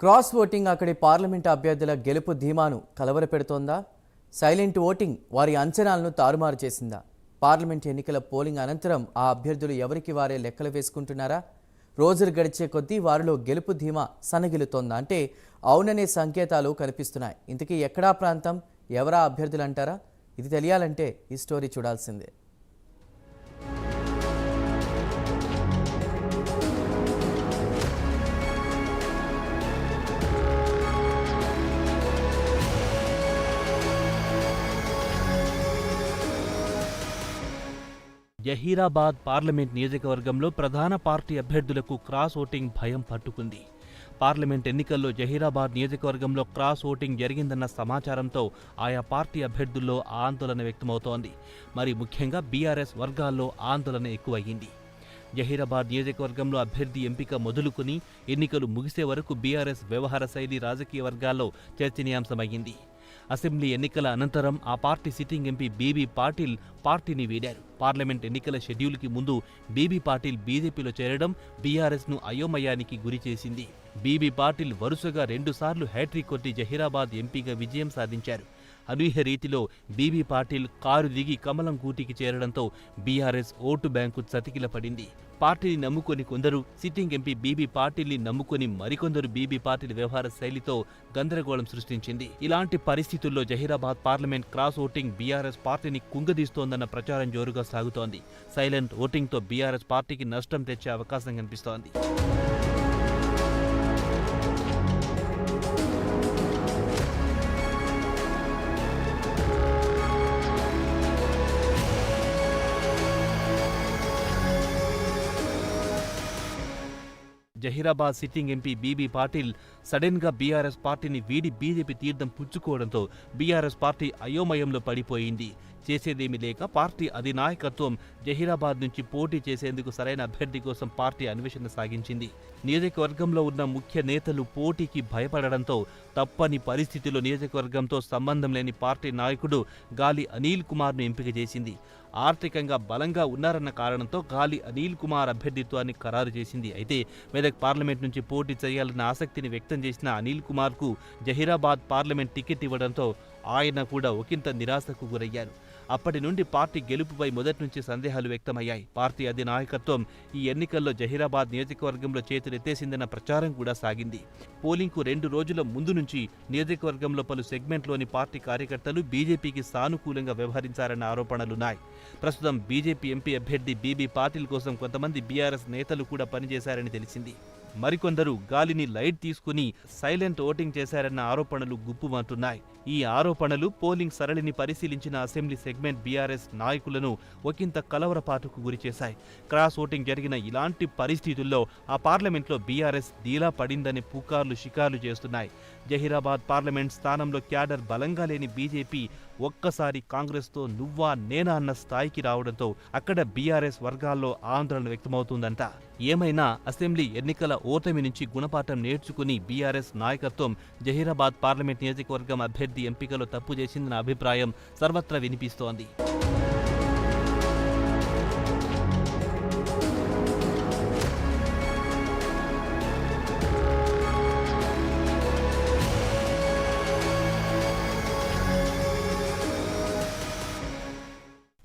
Cross voting అక్కడి parliament అభ్యర్థుల గెలుపు ధీమాను కలవరపెడుతోందా? సైలెంట్ ఓటింగ్ వారి అంచనాలను తారుమారు చేసిందా? పార్లమెంట్ ఎన్నికల పోలింగ్ అనంతరం ఆ అభ్యర్థులు ఎవరికి వారే లెక్కలు వేసుకుంటున్నారా? రోజులు గడిచే కొద్దీ వారిలో గెలుపు ధీమా సన్నగిలుతోందా అంటే అవుననే సంకేతాలు కనిపిస్తున్నాయి. ఇంతకీ ఎక్కడా ప్రాంతం, ఎవరా అభ్యర్థులు అంటారా? ఇది తెలియాలంటే ఈ స్టోరీ చూడాల్సిందే. జహీరాబాద్ పార్లమెంట్ నియోజకవర్గంలో ప్రధాన పార్టీ అభ్యర్థులకు క్రాస్ ఓటింగ్ భయం పట్టుకుంది. పార్లమెంట్ ఎన్నికల్లో జహీరాబాద్ నియోజకవర్గంలో క్రాస్ ఓటింగ్ జరిగిందన్న సమాచారంతో ఆయా పార్టీ అభ్యర్థుల్లో ఆందోళన వ్యక్తమవుతోంది. మరి ముఖ్యంగా బీఆర్ఎస్ వర్గాల్లో ఆందోళన ఎక్కువయ్యింది. జహీరాబాద్ నియోజకవర్గంలో అభ్యర్థి ఎంపిక మొదలుకొని ఎన్నికలు ముగిసే వరకు బీఆర్ఎస్ వ్యవహార శైలి రాజకీయ వర్గాల్లో చర్చనీయాంశమయ్యింది. అసెంబ్లీ ఎన్నికల అనంతరం ఆ పార్టీ సిట్టింగ్ ఎంపీ బీబీ పాటిల్ పార్టీని వీడారు. పార్లమెంట్ ఎన్నికల షెడ్యూల్కి ముందు బీబీ పాటిల్ బీజేపీలో చేరడం బీఆర్ఎస్ను అయోమయానికి గురిచేసింది. బీబీ పాటిల్ వరుసగా 2 సార్లు హ్యాట్రిక్ కొట్టి జహీరాబాద్ ఎంపీగా విజయం సాధించారు. అనూహ్య రీతిలో బీబీ పాటిల్ కారు దిగి కమలం గూటికి చేరడంతో బీఆర్ఎస్ ఓటు బ్యాంకు చతికిలపడింది. పార్టీని నమ్ముకొని కొందరు, సిట్టింగ్ ఎంపీ బీబీ పాటిల్ని నమ్ముకొని మరికొందరు బీబీ పాటిల్ వ్యవహార శైలితో గందరగోళం సృష్టించింది. ఇలాంటి పరిస్థితుల్లో Zaheerabad parliament cross voting BRS పార్టీని కుంగదీస్తోందన్న ప్రచారం జోరుగా సాగుతోంది. సైలెంట్ ఓటింగ్తో బీఆర్ఎస్ పార్టీకి నష్టం తెచ్చే అవకాశం కనిపిస్తోంది. జహీరాబాద్ సిట్టింగ్ ఎంపీ బీబీ పాటిల్ సడెన్గా బీఆర్ఎస్ పార్టీని వీడి బీజేపీ తీర్థం పుచ్చుకోవడంతో బీఆర్ఎస్ పార్టీ అయోమయంలో పడిపోయింది. చేసేదేమీ లేక పార్టీ అధినాయకత్వం జహీరాబాద్ నుంచి పోటీ చేసేందుకు సరైన అభ్యర్థి కోసం పార్టీ అన్వేషణ సాగించింది. నియోజకవర్గంలో ఉన్న ముఖ్య నేతలు పోటీకి భయపడడంతో తప్పని పరిస్థితిలో నియోజకవర్గంతో సంబంధం లేని పార్టీ నాయకుడు గాలి అనిల్ కుమార్ను ఎంపిక చేసింది. ఆర్థికంగా బలంగా ఉన్నారన్న కారణంతో గాలి అనిల్ కుమార్ అభ్యర్థిత్వాన్ని ఖరారు చేసింది. అయితే మెదక్ పార్లమెంట్ నుంచి పోటీ చేయాలన్న ఆసక్తిని వ్యక్తం చేసిన అనిల్ కుమార్కు జహీరాబాద్ పార్లమెంట్ టికెట్ ఇవ్వడంతో ఆయన కూడా ఒకంత నిరాశకు గురయ్యారు. అప్పటి నుండి పార్టీ గెలుపుపై మొదటి నుంచి సందేహాలు వ్యక్తమయ్యాయి. పార్టీ అధినాయకత్వం ఈ ఎన్నికల్లో జహీరాబాద్ నియోజకవర్గంలో చేతులెత్తేసిందన్న ప్రచారం కూడా సాగింది. పోలింగ్కు 2 రోజుల ముందు నుంచి నియోజకవర్గంలో పలు సెగ్మెంట్లోని పార్టీ కార్యకర్తలు బీజేపీకి సానుకూలంగా వ్యవహరించారన్న ఆరోపణలున్నాయి. ప్రస్తుతం బీజేపీ ఎంపీ అభ్యర్థి బీబీ పాటిల్ కోసం కొంతమంది బీఆర్ఎస్ నేతలు కూడా పనిచేశారని తెలిసింది. మరికొందరు గాలిని లైట్ తీసుకుని సైలెంట్ ఓటింగ్ చేశారన్న ఆరోపణలు గుప్పుమంటున్నాయి. ఈ ఆరోపణలు పోలింగ్ సరళిని పరిశీలించిన అసెంబ్లీ సెగ్మెంట్ బీఆర్ఎస్ నాయకులను ఒకంత కలవరపాటుకు గురిచేశాయి. క్రాస్ ఓటింగ్ జరిగిన ఇలాంటి పరిస్థితుల్లో ఆ పార్లమెంట్లో బీఆర్ఎస్ డీలా పడిందని పుకార్లు షికార్లు చేస్తున్నాయి. జహీరాబాద్ పార్లమెంట్ స్థానంలో క్యాడర్ బలంగా లేని బీజేపీ ఒక్కసారి కాంగ్రెస్తో నువ్వా నేనా అన్న స్థాయికి రావడంతో అక్కడ బీఆర్ఎస్ వర్గాల్లో ఆందోళన వ్యక్తమవుతుందంట. ఏమైనా అసెంబ్లీ ఎన్నికల ఓటమి నుంచి గుణపాఠం నేర్చుకుని బీఆర్ఎస్ నాయకత్వం జహీరాబాద్ పార్లమెంట్ నియోజకవర్గం అభ్యర్థి ఎంపికలో తప్పు చేసిందన్న అభిప్రాయం సర్వత్రా వినిపిస్తోంది.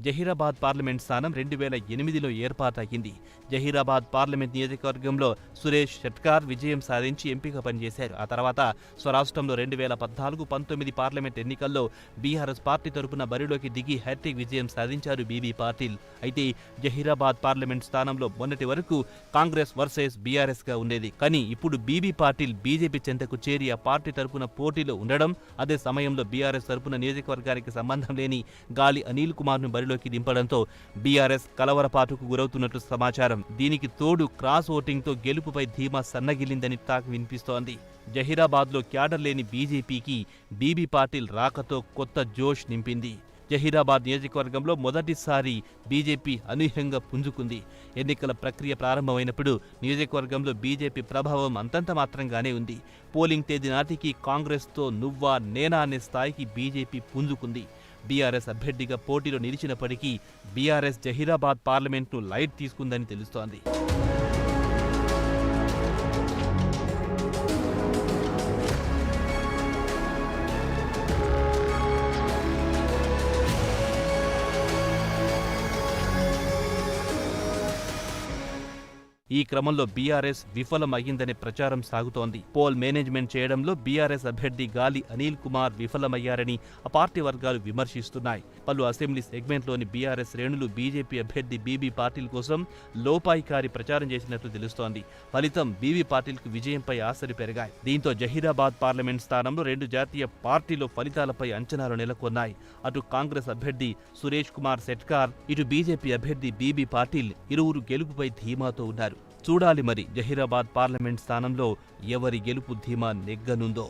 జహీరాబాద్ పార్లమెంట్ స్థానం 2008లో ఏర్పాటయ్యింది. జహీరాబాద్ పార్లమెంట్ నియోజకవర్గంలో సురేష్ షెట్కార్ విజయం సాధించి ఎంపీగా పనిచేశారు. ఆ తర్వాత స్వరాష్ట్రంలో 2014-19 పార్లమెంట్ ఎన్నికల్లో బీఆర్ఎస్ పార్టీ తరపున బరిలోకి దిగి హ్యాట్రిక్ విజయం సాధించారు బీబీ పాటిల్. అయితే జహీరాబాద్ పార్లమెంట్ స్థానంలో మొన్నటి వరకు కాంగ్రెస్ వర్సెస్ బీఆర్ఎస్గా ఉండేది. కానీ ఇప్పుడు బీబీ పాటిల్ బీజేపీ చెంతకు చేరి ఆ పార్టీ తరపున పోటీలో ఉండడం, అదే సమయంలో బీఆర్ఎస్ తరపున నియోజకవర్గానికి సంబంధం లేని గాలి అనిల్ కుమార్ను బరిలో దింపడంతో బీఆర్ఎస్ కలవరపాటుకు గురవుతున్నట్లు సమాచారం. దీనికి తోడు క్రాస్ ఓటింగ్తో గెలుపుపై ధీమా సన్నగిల్లిందని టాక్ వినిపిస్తోంది. జహీరాబాద్లో క్యాడర్ లేని బీజేపీకి బీబీ పాటిల్ రాకతో కొత్త జోష్ నింపింది. జహీరాబాద్ నియోజకవర్గంలో మొదటిసారి బీజేపీ అనూహ్యంగా పుంజుకుంది. ఎన్నికల ప్రక్రియ ప్రారంభమైనప్పుడు నియోజకవర్గంలో బీజేపీ ప్రభావం అంతంత మాత్రంగానే ఉంది. పోలింగ్ తేదీ నాటికి కాంగ్రెస్తో నువ్వా నేనా అనే స్థాయికి బీజేపీ పుంజుకుంది. బీఆర్ఎస్ అభ్యర్థిగా పోటీలో నిలిచినప్పటికీ బీఆర్ఎస్ జహీరాబాద్ పార్లమెంట్ను లైట్ తీసుకుందని తెలుస్తోంది. ఈ క్రమంలో బీఆర్ఎస్ విఫలమయ్యిందనే ప్రచారం సాగుతోంది. పోల్ మేనేజ్మెంట్ చేయడంలో బీఆర్ఎస్ అభ్యర్థి గాలి అనిల్ కుమార్ విఫలమయ్యారని ఆ పార్టీ వర్గాలు విమర్శిస్తున్నాయి. పలు అసెంబ్లీ సెగ్మెంట్లోని బీఆర్ఎస్ శ్రేణులు బీజేపీ అభ్యర్థి బీబీ పాటిల్ కోసం లోపాయికారి ప్రచారం చేసినట్లు తెలుస్తోంది. ఫలితం బీబీ పాటిల్కు విజయంపై ఆశలు పెరిగాయి. దీంతో జహీరాబాద్ పార్లమెంట్ స్థానంలో రెండు జాతీయ పార్టీల ఫలితాలపై అంచనాలు నెలకొన్నాయి. అటు కాంగ్రెస్ అభ్యర్థి సురేష్ కుమార్ సెట్కార్, ఇటు బీజేపీ అభ్యర్థి బీబీ పాటిల్ ఇరువురు గెలుపుపై ధీమాతో ఉన్నారు. చూడాలి మరి జహీరాబాద్ పార్లమెంట్ స్థానంలో ఎవరి గెలుపు ధీమా నెగ్గనుందో.